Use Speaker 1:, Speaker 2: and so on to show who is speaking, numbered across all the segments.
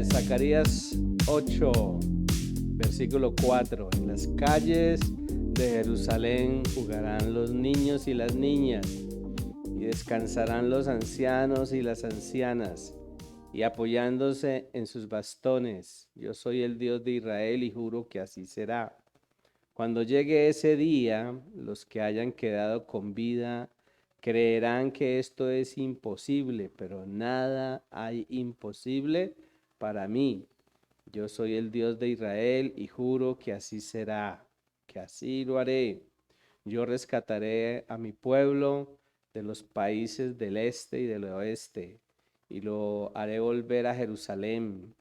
Speaker 1: ustedes, Zacarías 8, versículo 4. En las calles de Jerusalén jugarán los niños y las niñas, y descansarán los ancianos y las ancianas, y apoyándose en sus bastones. Yo soy el Dios de Israel y juro que así será. Cuando llegue ese día, los que hayan quedado con vida creerán que esto es imposible, pero nada hay imposible para mí. Yo soy el Dios de Israel y juro que así será, que así lo haré. Yo rescataré a mi pueblo de los países del este y del oeste, y lo haré volver a Jerusalén.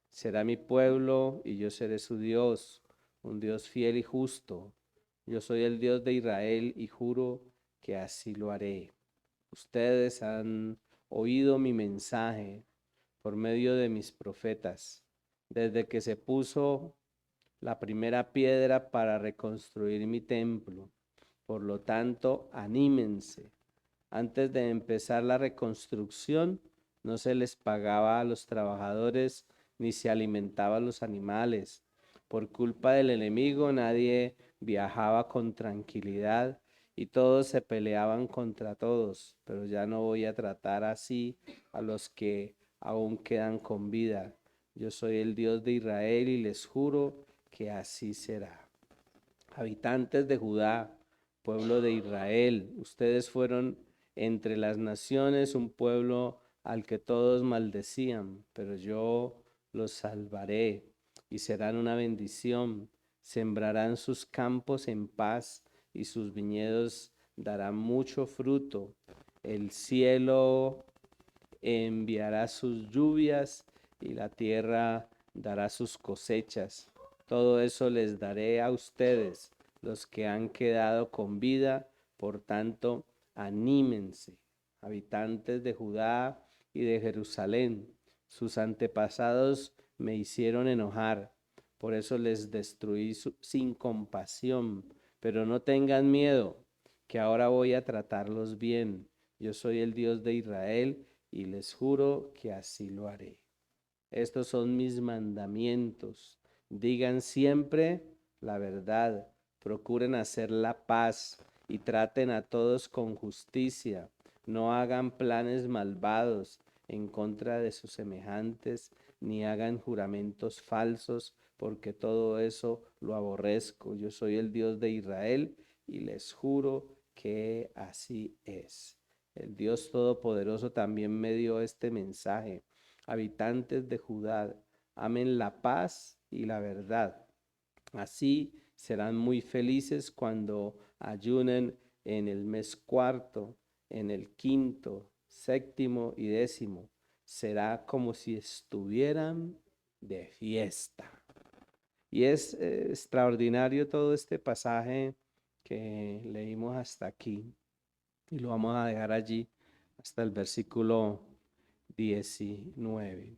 Speaker 1: Será mi pueblo y yo seré su Dios, un Dios fiel y justo. Yo soy el Dios de Israel y juro que así lo haré. Ustedes han oído mi mensaje por medio de mis profetas, desde que se puso la primera piedra para reconstruir mi templo. Por lo tanto, anímense. Antes de empezar la reconstrucción, no se les pagaba a los trabajadores ni se alimentaba a los animales. Por culpa del enemigo, nadie viajaba con tranquilidad y todos se peleaban contra todos. Pero ya no voy a tratar así a los que aún quedan con vida. Yo soy el Dios de Israel y les juro que así será. Habitantes de Judá, pueblo de Israel, ustedes fueron entre las naciones un pueblo al que todos maldecían, pero yo los salvaré y serán una bendición. Sembrarán sus campos en paz y sus viñedos darán mucho fruto. El cielo enviará sus lluvias y la tierra dará sus cosechas. Todo eso les daré a ustedes, los que han quedado con vida. Por tanto, anímense, habitantes de Judá y de Jerusalén. Sus antepasados me hicieron enojar, por eso les destruí sin compasión. Pero no tengan miedo, que ahora voy a tratarlos bien. Yo soy el Dios de Israel y les juro que así lo haré. Estos son mis mandamientos. Digan siempre la verdad, procuren hacer la paz y traten a todos con justicia. No hagan planes malvados en contra de sus semejantes, ni hagan juramentos falsos, porque todo eso lo aborrezco. Yo soy el Dios de Israel y les juro que así es. El Dios Todopoderoso también me dio este mensaje. Habitantes de Judá, amen la paz y la verdad. Así serán muy felices cuando ayunen en el mes cuarto, en el quinto, séptimo y décimo. Será como si estuvieran de fiesta. Y es extraordinario todo este pasaje que leímos hasta aquí. Y lo vamos a dejar allí hasta el versículo 19.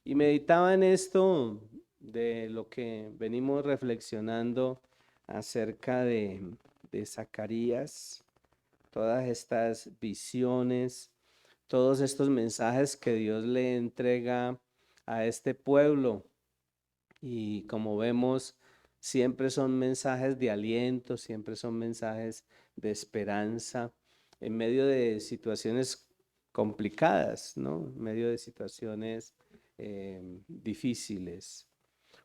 Speaker 1: Y meditaba en esto de lo que venimos reflexionando acerca de Zacarías, todas estas visiones, todos estos mensajes que Dios le entrega a este pueblo. Y como vemos, siempre son mensajes de aliento, siempre son mensajes de esperanza en medio de situaciones complicadas, ¿no? En medio de situaciones difíciles.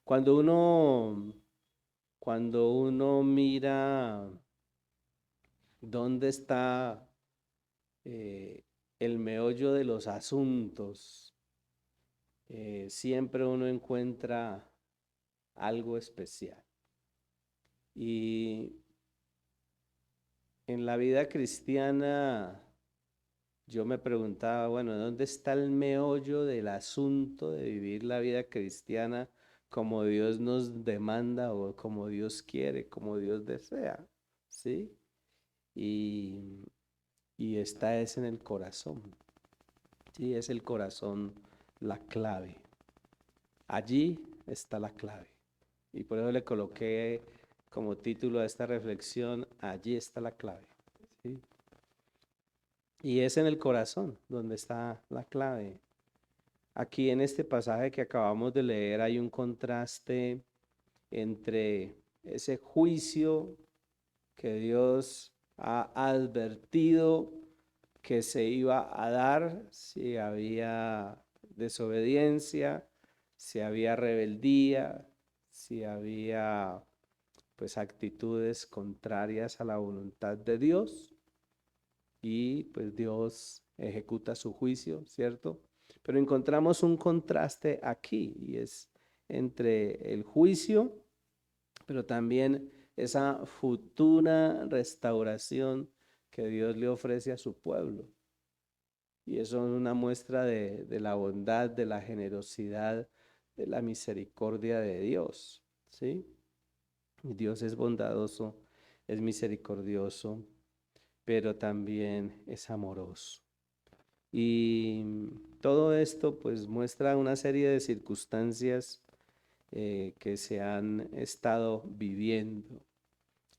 Speaker 1: Cuando uno, cuando uno mira dónde está eh, el meollo de los asuntos, siempre uno encuentra algo especial. Y en la vida cristiana yo me preguntaba, bueno, ¿dónde está el meollo del asunto de vivir la vida cristiana como Dios nos demanda o como Dios quiere, como Dios desea? ¿Sí? Y, y esta es en el corazón. Sí, es el corazón la clave. Allí está la clave. Y por eso le coloqué como título a esta reflexión, allí está la clave. ¿Sí? Y es en el corazón donde está la clave. Aquí en este pasaje que acabamos de leer hay un contraste entre ese juicio que Dios ha advertido que se iba a dar si había desobediencia, si había rebeldía, si había pues actitudes contrarias a la voluntad de Dios, y pues Dios ejecuta su juicio, ¿cierto? Pero encontramos un contraste aquí y es entre el juicio, pero también esa futura restauración que Dios le ofrece a su pueblo. Y eso es una muestra de la bondad, de la generosidad, de la misericordia de Dios, ¿sí? Dios es bondadoso, es misericordioso, pero también es amoroso. Y todo esto pues muestra una serie de circunstancias que se han estado viviendo.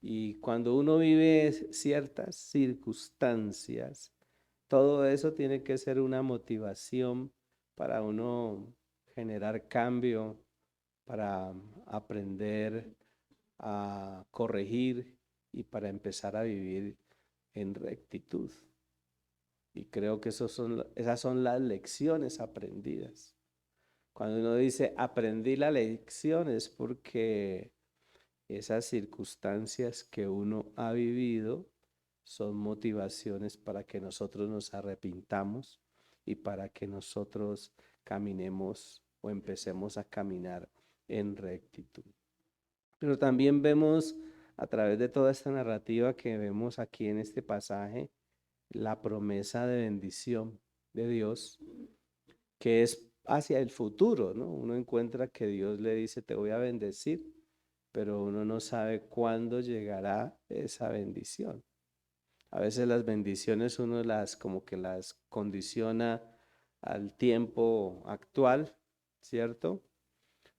Speaker 1: Y cuando uno vive ciertas circunstancias, todo eso tiene que ser una motivación para uno generar cambio, para aprender a corregir y para empezar a vivir en rectitud. Y creo que esas son las lecciones aprendidas. Cuando uno dice aprendí la lección es porque esas circunstancias que uno ha vivido son motivaciones para que nosotros nos arrepintamos y para que nosotros caminemos o empecemos a caminar en rectitud. Pero también vemos a través de toda esta narrativa que vemos aquí en este pasaje la promesa de bendición de Dios, que es hacia el futuro, ¿no? Uno encuentra que Dios le dice, te voy a bendecir, pero uno no sabe cuándo llegará esa bendición. A veces las bendiciones uno las como que las condiciona al tiempo actual, ¿cierto?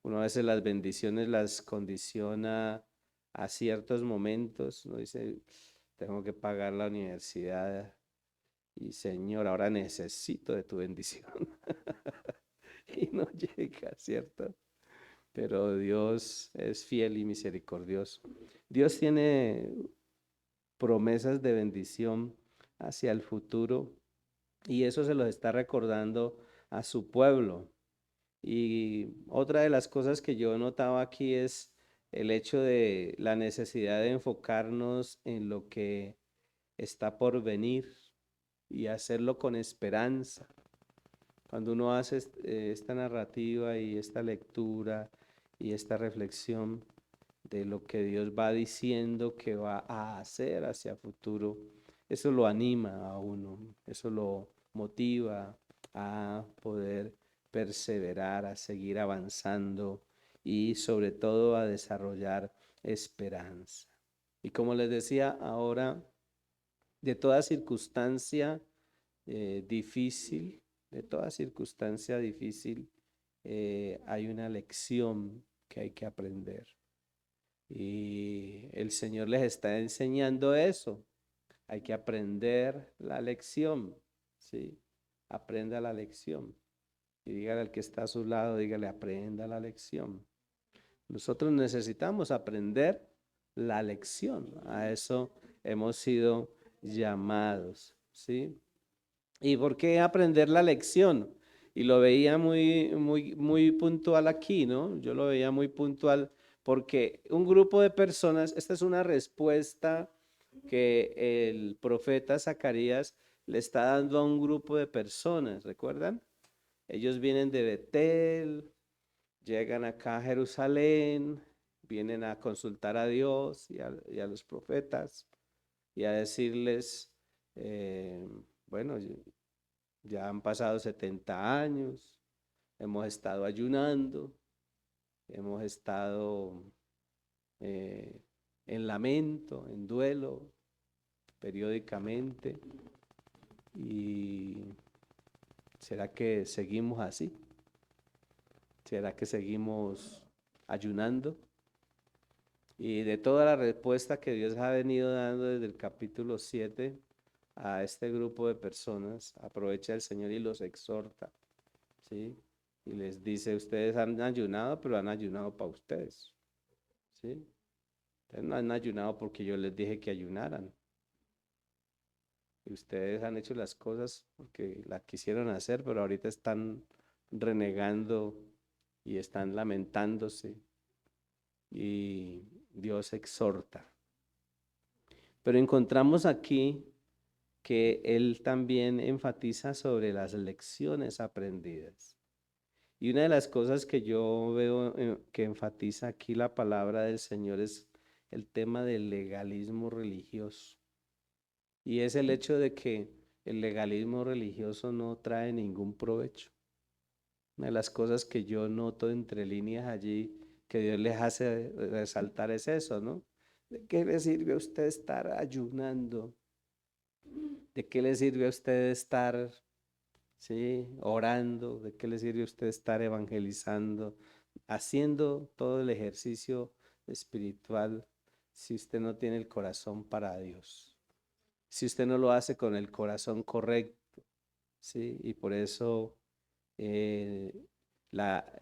Speaker 1: Uno a veces las bendiciones las condiciona a ciertos momentos. Uno dice, tengo que pagar la universidad y Señor, ahora necesito de tu bendición. Y no llega, ¿cierto? Pero Dios es fiel y misericordioso. Dios tiene promesas de bendición hacia el futuro y eso se los está recordando a su pueblo. Y otra de las cosas que yo notaba aquí es el hecho de la necesidad de enfocarnos en lo que está por venir y hacerlo con esperanza. Cuando uno hace esta narrativa y esta lectura y esta reflexión de lo que Dios va diciendo que va a hacer hacia futuro, eso lo anima a uno, eso lo motiva a poder perseverar, a seguir avanzando y sobre todo a desarrollar esperanza. Y como les decía ahora, de toda circunstancia difícil, de toda circunstancia difícil, hay una lección que hay que aprender. Y el Señor les está enseñando eso. Hay que aprender la lección, ¿sí? Aprenda la lección. Y dígale al que está a su lado, dígale, aprenda la lección. Nosotros necesitamos aprender la lección. A eso hemos sido llamados, ¿sí? ¿Y por qué aprender la lección? Y lo veía muy puntual aquí, ¿no? Yo lo veía muy puntual porque un grupo de personas, esta es una respuesta que el profeta Zacarías le está dando a un grupo de personas, ¿recuerdan? Ellos vienen de Betel, llegan acá a Jerusalén, vienen a consultar a Dios y a los profetas y a decirles, bueno, ya han pasado 70 años, hemos estado ayunando, hemos estado eh, en lamento, en duelo, periódicamente. ¿Y será que seguimos así? ¿Será que seguimos ayunando? Y de toda la respuesta que Dios ha venido dando desde el capítulo 7 a este grupo de personas, aprovecha el Señor y los exhorta, ¿sí? y les dice, ustedes han ayunado, pero han ayunado para ustedes, ¿sí? Ustedes no han ayunado porque yo les dije que ayunaran. Y ustedes han hecho las cosas porque las quisieron hacer, pero ahorita están renegando y están lamentándose. Y Dios exhorta. Pero encontramos aquí que Él también enfatiza sobre las lecciones aprendidas. Y una de las cosas que yo veo que enfatiza aquí la palabra del Señor es el tema del legalismo religioso. Y es el hecho de que el legalismo religioso no trae ningún provecho. Una de las cosas que yo noto entre líneas allí que Dios les hace resaltar es eso, ¿no? ¿De qué le sirve a usted estar ayunando? ¿De qué le sirve a usted estar, sí, orando? ¿De qué le sirve a usted estar evangelizando? Haciendo todo el ejercicio espiritual si usted no tiene el corazón para Dios. Si usted no lo hace con el corazón correcto, ¿sí? Y por eso eh,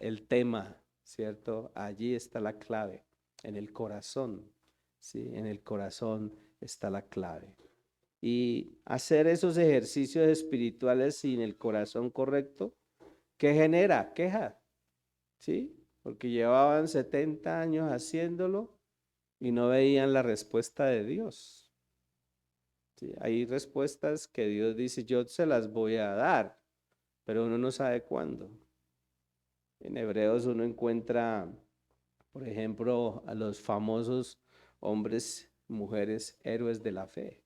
Speaker 1: el tema, ¿cierto? Allí está la clave, en el corazón, ¿sí? En el corazón está la clave. Y hacer esos ejercicios espirituales sin el corazón correcto, ¿qué genera? Queja, ¿sí? Porque llevaban 70 años haciéndolo y no veían la respuesta de Dios. ¿Sí? Hay respuestas que Dios dice, yo se las voy a dar, pero uno no sabe cuándo. En Hebreos uno encuentra, por ejemplo, a los famosos hombres, mujeres, héroes de la fe,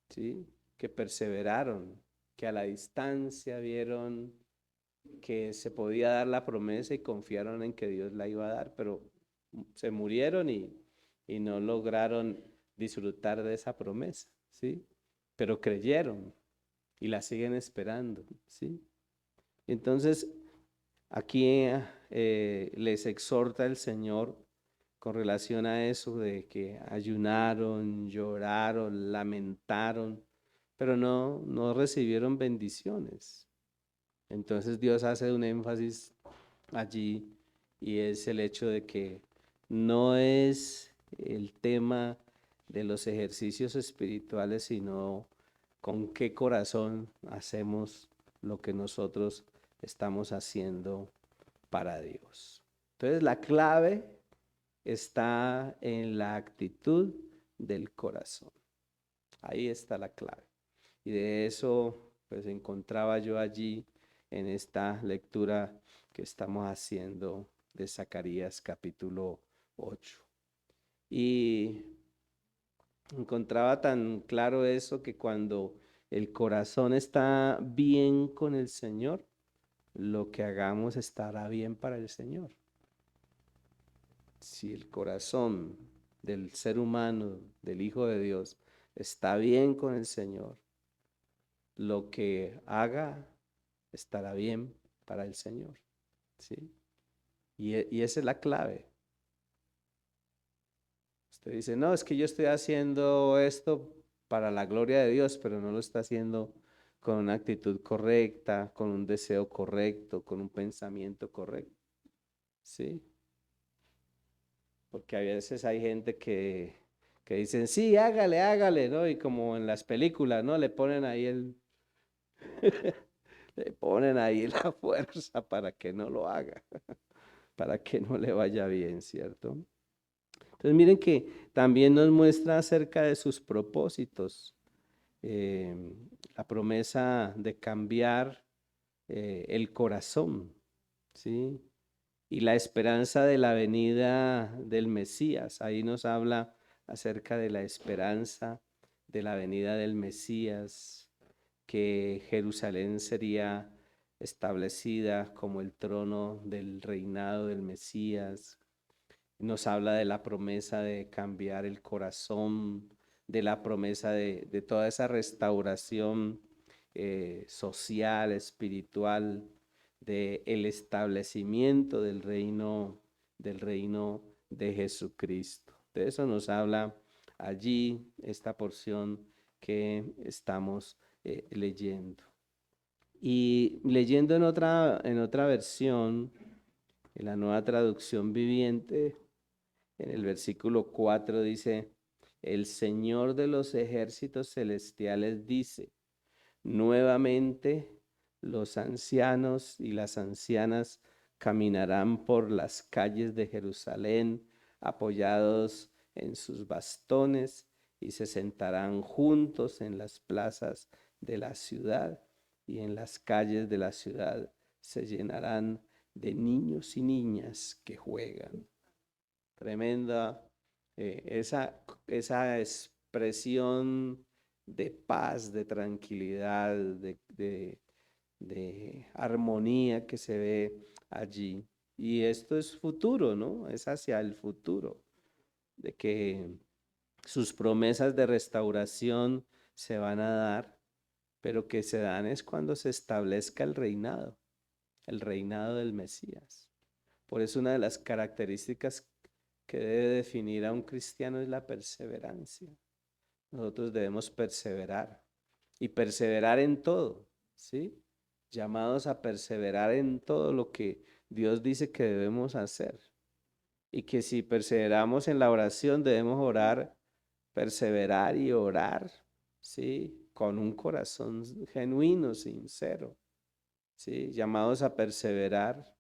Speaker 1: ¿sí? Que perseveraron, que a la distancia vieron que se podía dar la promesa y confiaron en que Dios la iba a dar, pero se murieron y no lograron disfrutar de esa promesa, ¿sí? Pero creyeron y la siguen esperando, ¿sí? Entonces, aquí les exhorta el Señor con relación a eso de que ayunaron, lloraron, lamentaron, pero no recibieron bendiciones. Entonces Dios hace un énfasis allí y es el hecho de que no es el tema de los ejercicios espirituales, sino con qué corazón hacemos lo que nosotros estamos haciendo para Dios. Entonces la clave está en la actitud del corazón. Ahí está la clave. Y de eso pues encontraba yo allí en esta lectura que estamos haciendo de Zacarías capítulo 8. Y encontraba tan claro eso que cuando el corazón está bien con el Señor, lo que hagamos estará bien para el Señor. Si el corazón del ser humano, del Hijo de Dios, está bien con el Señor, lo que haga estará bien para el Señor, ¿sí? Y esa es la clave. Usted dice, no, es que yo estoy haciendo esto para la gloria de Dios, pero no lo está haciendo con una actitud correcta, con un deseo correcto, con un pensamiento correcto, ¿sí? Porque a veces hay gente que dicen, sí, hágale, hágale, ¿no? Y como en las películas, ¿no? Le ponen ahí le ponen ahí la fuerza para que no lo haga, para que no le vaya bien, ¿cierto? Entonces miren que también nos muestra acerca de sus propósitos, eh, la promesa de cambiar el corazón, ¿sí? Y la esperanza de la venida del Mesías. Ahí nos habla acerca de la esperanza de la venida del Mesías, que Jerusalén sería establecida como el trono del reinado del Mesías. Nos habla de la promesa de cambiar el corazón, de la promesa de toda esa restauración social, espiritual, de el establecimiento del reino de Jesucristo. De eso nos habla allí esta porción que estamos leyendo. Y leyendo en otra versión, en la Nueva Traducción Viviente, en el versículo 4 dice, el Señor de los ejércitos celestiales dice, nuevamente los ancianos y las ancianas caminarán por las calles de Jerusalén apoyados en sus bastones y se sentarán juntos en las plazas de la ciudad y en las calles de la ciudad se llenarán de niños y niñas que juegan. Tremenda esa expresión de paz, de tranquilidad, de armonía que se ve allí. Y esto es futuro, ¿no? Es hacia el futuro, de que sus promesas de restauración se van a dar, pero que se dan es cuando se establezca el reinado del Mesías. Por eso una de las características que debe definir a un cristiano es la perseverancia. Nosotros debemos perseverar y perseverar en todo, ¿sí? Llamados a perseverar en todo lo que Dios dice que debemos hacer. Y que si perseveramos en la oración, debemos orar, perseverar y orar, ¿sí? Con un corazón genuino, sincero, ¿sí? Llamados a perseverar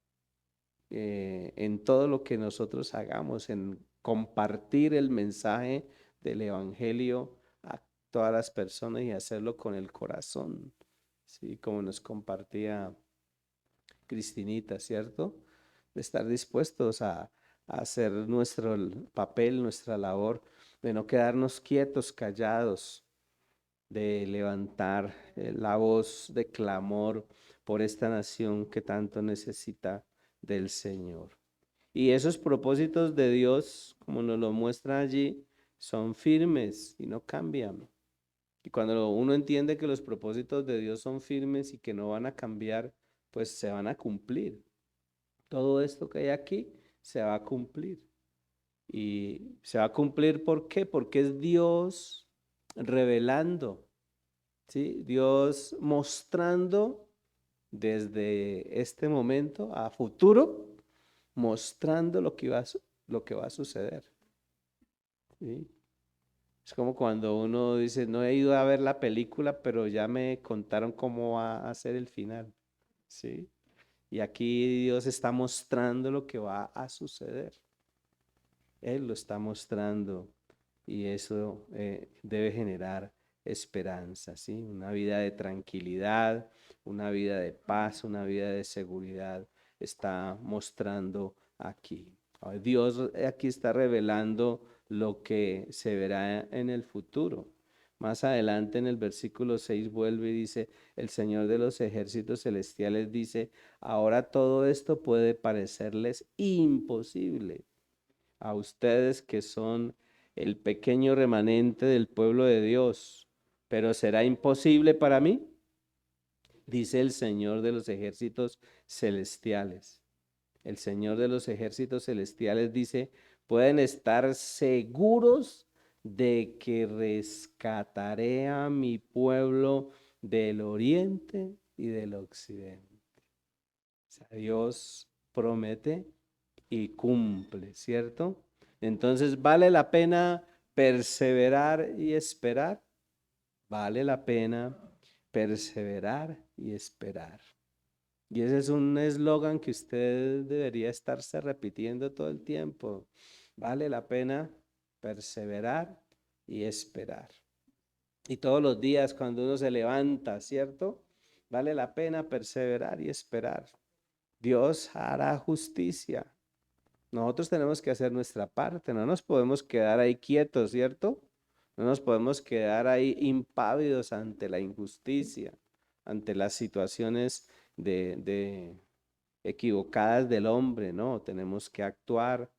Speaker 1: en todo lo que nosotros hagamos, en compartir el mensaje del Evangelio a todas las personas y hacerlo con el corazón, ¿sí? Como nos compartía Cristinita, ¿cierto? De estar dispuestos a hacer nuestro papel, nuestra labor, de no quedarnos quietos, callados, de levantar la voz de clamor por esta nación que tanto necesita del Señor. Y esos propósitos de Dios, como nos lo muestra allí, son firmes y no cambian. Y cuando uno entiende que los propósitos de Dios son firmes y que no van a cambiar, pues se van a cumplir. Todo esto que hay aquí se va a cumplir. Y se va a cumplir, ¿por qué? Porque es Dios revelando, ¿sí? Dios mostrando desde este momento a futuro, mostrando lo que va a suceder, ¿sí? Es como cuando uno dice, no he ido a ver la película, pero ya me contaron cómo va a ser el final, ¿sí? Y aquí Dios está mostrando lo que va a suceder. Él lo está mostrando y eso debe generar esperanza, ¿sí? Una vida de tranquilidad, una vida de paz, una vida de seguridad está mostrando aquí. Dios aquí está revelando lo que se verá en el futuro. Más adelante en el versículo 6 vuelve y dice, el Señor de los ejércitos celestiales dice, ahora todo esto puede parecerles imposible a ustedes que son el pequeño remanente del pueblo de Dios, pero será imposible para mí, dice el Señor de los ejércitos celestiales. El Señor de los ejércitos celestiales dice, pueden estar seguros de que rescataré a mi pueblo del oriente y del occidente. O sea, Dios promete y cumple, ¿cierto? Entonces, ¿vale la pena perseverar y esperar? Vale la pena perseverar y esperar. Y ese es un eslogan que usted debería estarse repitiendo todo el tiempo. Vale la pena perseverar y esperar. Y todos los días cuando uno se levanta, ¿cierto? Vale la pena perseverar y esperar. Dios hará justicia. Nosotros tenemos que hacer nuestra parte, no nos podemos quedar ahí quietos, ¿cierto? No nos podemos quedar ahí impávidos ante la injusticia, ante las situaciones de equivocadas del hombre, ¿no? Tenemos que actuar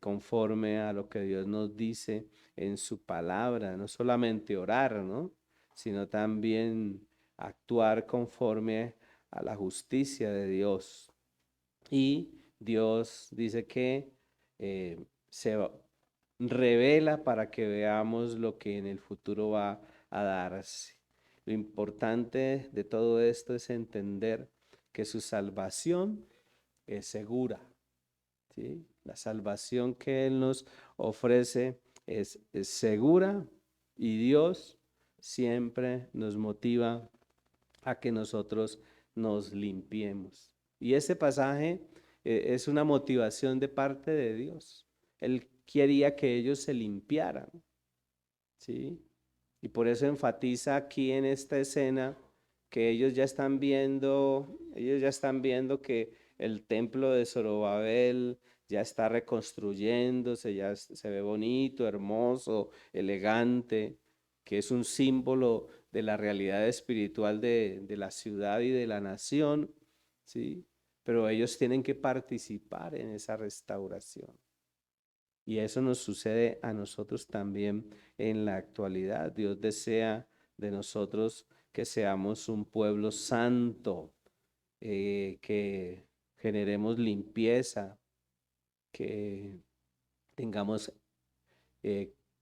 Speaker 1: conforme a lo que Dios nos dice en su palabra, no solamente orar, ¿no? Sino también actuar conforme a la justicia de Dios. Y Dios dice que se revela para que veamos lo que en el futuro va a darse. Lo importante de todo esto es entender que su salvación es segura, ¿sí? La salvación que Él nos ofrece es segura y Dios siempre nos motiva a que nosotros nos limpiemos. Y ese pasaje es una motivación de parte de Dios. Él quería que ellos se limpiaran, ¿sí? Y por eso enfatiza aquí en esta escena que ellos ya están viendo que el templo de Zorobabel ya está reconstruyéndose, se ve bonito, hermoso, elegante, que es un símbolo de la realidad espiritual de la ciudad y de la nación, ¿sí? Pero ellos tienen que participar en esa restauración. Y eso nos sucede a nosotros también en la actualidad. Dios desea de nosotros que seamos un pueblo santo, que generemos limpieza, que tengamos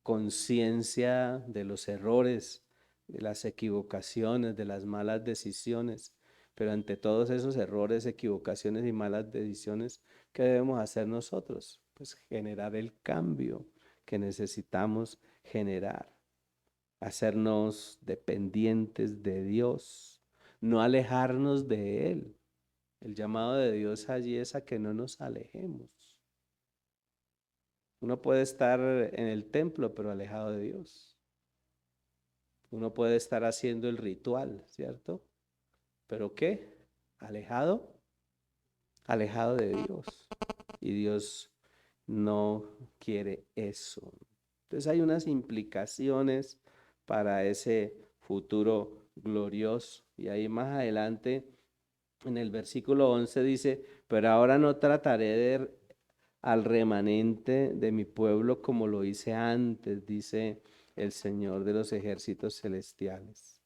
Speaker 1: conciencia de los errores, de las equivocaciones, de las malas decisiones. Pero ante todos esos errores, equivocaciones y malas decisiones, ¿qué debemos hacer nosotros? Pues generar el cambio que necesitamos generar, hacernos dependientes de Dios, no alejarnos de Él. El llamado de Dios allí es a que no nos alejemos. Uno puede estar en el templo, pero alejado de Dios. Uno puede estar haciendo el ritual, ¿cierto? ¿Pero qué? Alejado, alejado de Dios. Y Dios no quiere eso. Entonces hay unas implicaciones para ese futuro glorioso. Y ahí más adelante, en el versículo 11 dice, pero ahora no trataré de al remanente de mi pueblo como lo hice antes, dice el Señor de los ejércitos celestiales,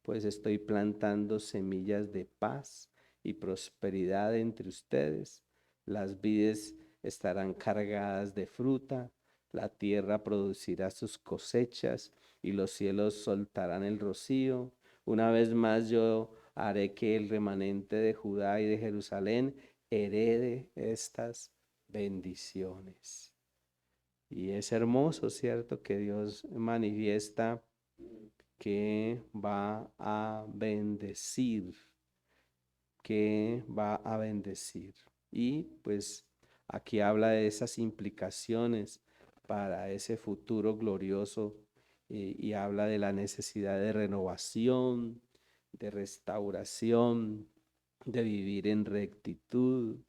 Speaker 1: pues estoy plantando semillas de paz y prosperidad entre ustedes. Las vides estarán cargadas de fruta, la tierra producirá sus cosechas y los cielos soltarán el rocío. Una vez más yo haré que el remanente de Judá y de Jerusalén herede estas bendiciones. Y es hermoso, ¿cierto? Que Dios manifiesta que va a bendecir, que va a bendecir. Y pues aquí habla de esas implicaciones para ese futuro glorioso y habla de la necesidad de renovación, de restauración, de vivir en rectitud,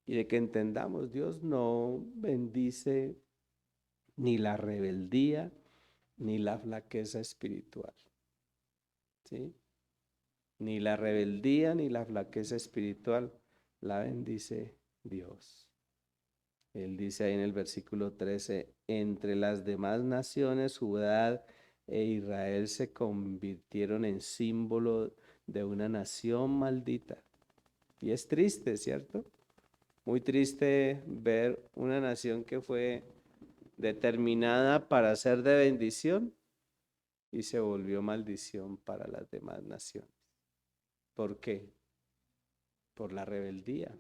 Speaker 1: y de que entendamos, Dios no bendice ni la rebeldía ni la flaqueza espiritual, ¿sí? Ni la rebeldía ni la flaqueza espiritual la bendice Dios. Él dice ahí en el versículo 13, entre las demás naciones, Judá e Israel se convirtieron en símbolo de una nación maldita. Y es triste, ¿cierto? Muy triste ver una nación que fue determinada para ser de bendición y se volvió maldición para las demás naciones. ¿Por qué? Por la rebeldía,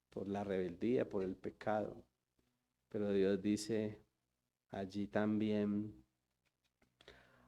Speaker 1: por el pecado. Pero Dios dice allí también,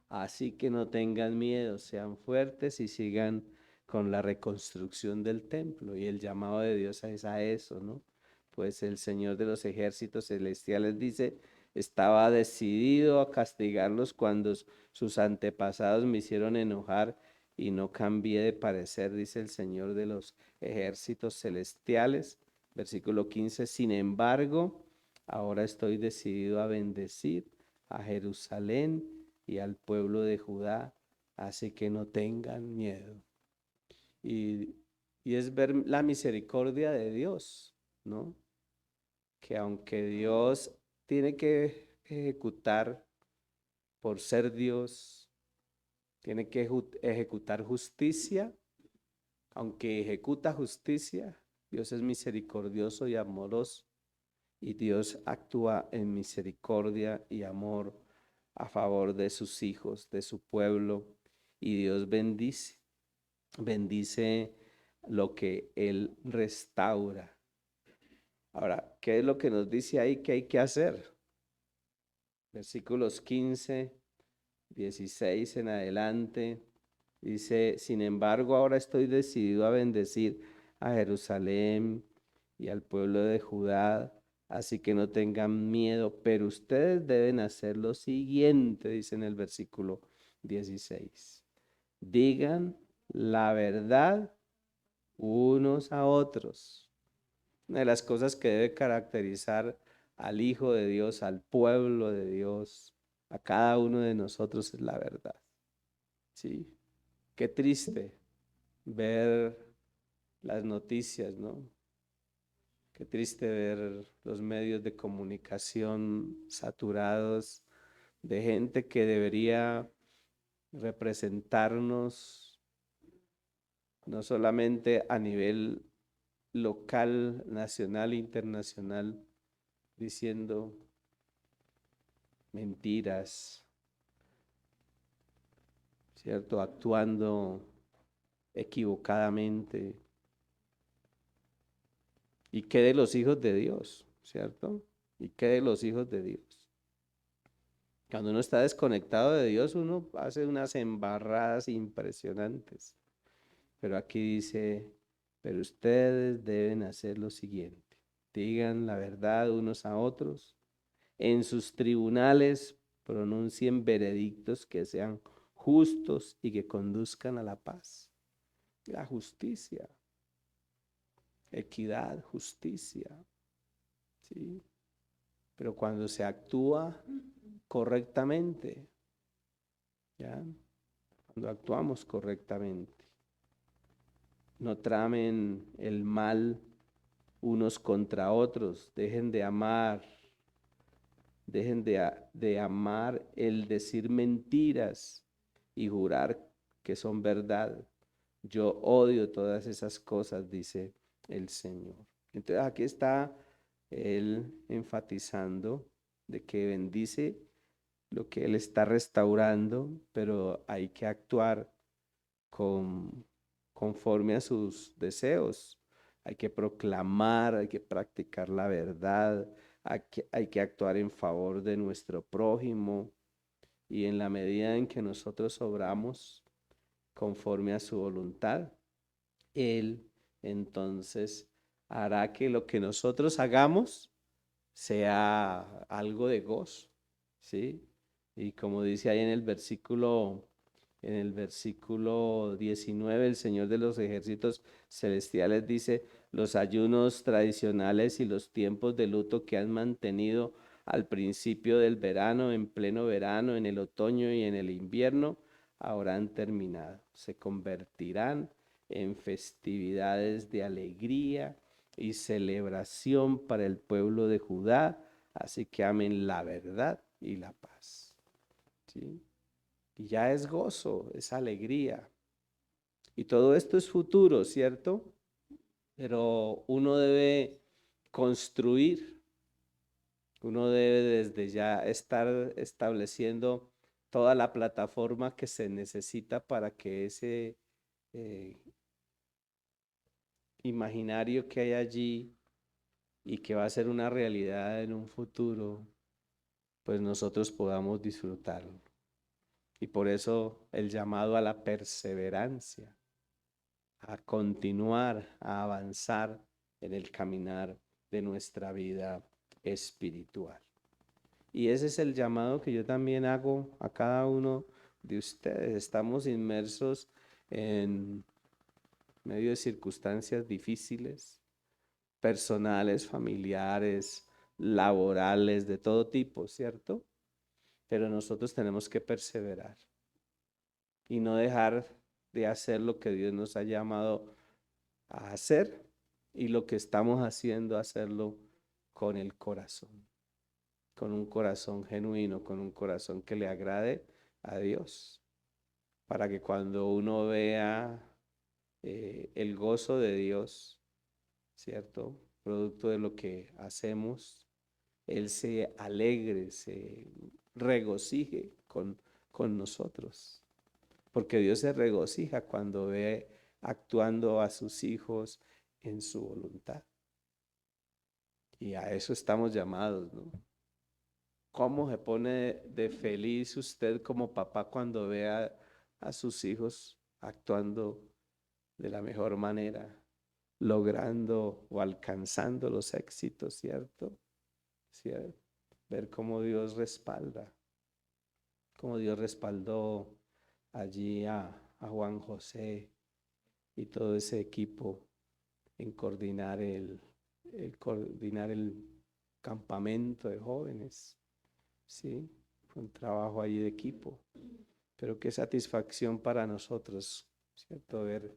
Speaker 1: así que no tengan miedo, sean fuertes y sigan con la reconstrucción del templo. Y el llamado de Dios es a eso, ¿no? Pues el Señor de los ejércitos celestiales dice, estaba decidido a castigarlos cuando sus antepasados me hicieron enojar y no cambié de parecer, dice el Señor de los ejércitos celestiales. Versículo 15, sin embargo, ahora estoy decidido a bendecir a Jerusalén y al pueblo de Judá, así que no tengan miedo. Y, y es ver la misericordia de Dios, ¿no? Que aunque Dios tiene que ejecutar por ser Dios, tiene que ejecutar justicia, aunque ejecuta justicia, Dios es misericordioso y amoroso, y Dios actúa en misericordia y amor a favor de sus hijos, de su pueblo, y Dios bendice lo que Él restaura. Ahora, ¿qué es lo que nos dice ahí que hay que hacer? Versículos 15, 16 en adelante. Dice, sin embargo, ahora estoy decidido a bendecir a Jerusalén y al pueblo de Judá, así que no tengan miedo, pero ustedes deben hacer lo siguiente, dice en el versículo 16. Digan la verdad unos a otros. Una de las cosas que debe caracterizar al Hijo de Dios, al pueblo de Dios, a cada uno de nosotros es la verdad. ¿Sí? Qué triste ver las noticias, ¿no? Qué triste ver los medios de comunicación saturados de gente que debería representarnos no solamente a nivel local, nacional e internacional, diciendo mentiras, ¿cierto? Actuando equivocadamente. ¿Y qué de los hijos de Dios, cierto? ¿Y qué de los hijos de Dios? Cuando uno está desconectado de Dios, uno hace unas embarradas impresionantes. Pero aquí dice, pero ustedes deben hacer lo siguiente. Digan la verdad unos a otros. En sus tribunales pronuncien veredictos que sean justos y que conduzcan a la paz. La justicia, equidad, justicia. ¿Sí? Pero cuando se actúa correctamente, ¿ya? Cuando actuamos correctamente, no tramen el mal unos contra otros, dejen de amar el decir mentiras y jurar que son verdad. Yo odio todas esas cosas, dice el Señor. Entonces aquí está él enfatizando de que bendice lo que él está restaurando, pero hay que actuar conforme a sus deseos. Hay que proclamar, hay que practicar la verdad, hay que actuar en favor de nuestro prójimo y en la medida en que nosotros obramos conforme a su voluntad, Él entonces hará que lo que nosotros hagamos sea algo de gozo, ¿sí? Y como dice ahí en el versículo 19, el Señor de los ejércitos celestiales dice, los ayunos tradicionales y los tiempos de luto que han mantenido al principio del verano, en pleno verano, en el otoño y en el invierno, ahora han terminado. Se convertirán en festividades de alegría y celebración para el pueblo de Judá, así que amen la verdad y la paz. ¿Sí? Y ya es gozo, es alegría. Y todo esto es futuro, ¿cierto? Pero uno debe construir, uno debe desde ya estar estableciendo toda la plataforma que se necesita para que ese eh, imaginario que hay allí y que va a ser una realidad en un futuro, pues nosotros podamos disfrutarlo. Y por eso el llamado a la perseverancia, a continuar, a avanzar en el caminar de nuestra vida espiritual. Y ese es el llamado que yo también hago a cada uno de ustedes. Estamos inmersos en medio de circunstancias difíciles, personales, familiares, laborales, de todo tipo, ¿cierto? Pero nosotros tenemos que perseverar y no dejar de hacer lo que Dios nos ha llamado a hacer y lo que estamos haciendo, hacerlo con el corazón, con un corazón genuino, con un corazón que le agrade a Dios, para que cuando uno vea el gozo de Dios, ¿cierto? Producto de lo que hacemos, Él se alegre, regocije con nosotros. Porque Dios se regocija cuando ve actuando a sus hijos en su voluntad. Y a eso estamos llamados, ¿no? ¿Cómo se pone de feliz usted como papá cuando ve a sus hijos actuando de la mejor manera, logrando o alcanzando los éxitos, ¿cierto? ¿Cierto? Ver cómo Dios respalda, cómo Dios respaldó allí a Juan José y todo ese equipo en coordinar el campamento de jóvenes, ¿sí? Fue un trabajo allí de equipo, pero qué satisfacción para nosotros, ¿cierto? Ver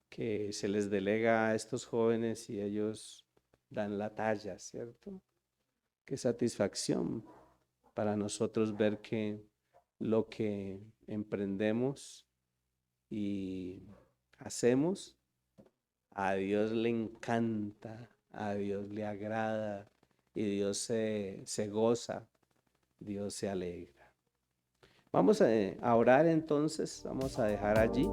Speaker 1: que se les delega a estos jóvenes y ellos dan la talla, ¿cierto? Qué satisfacción para nosotros ver que lo que emprendemos y hacemos, a Dios le encanta, a Dios le agrada y Dios se goza, Dios se alegra. Vamos a orar entonces, vamos a dejar allí.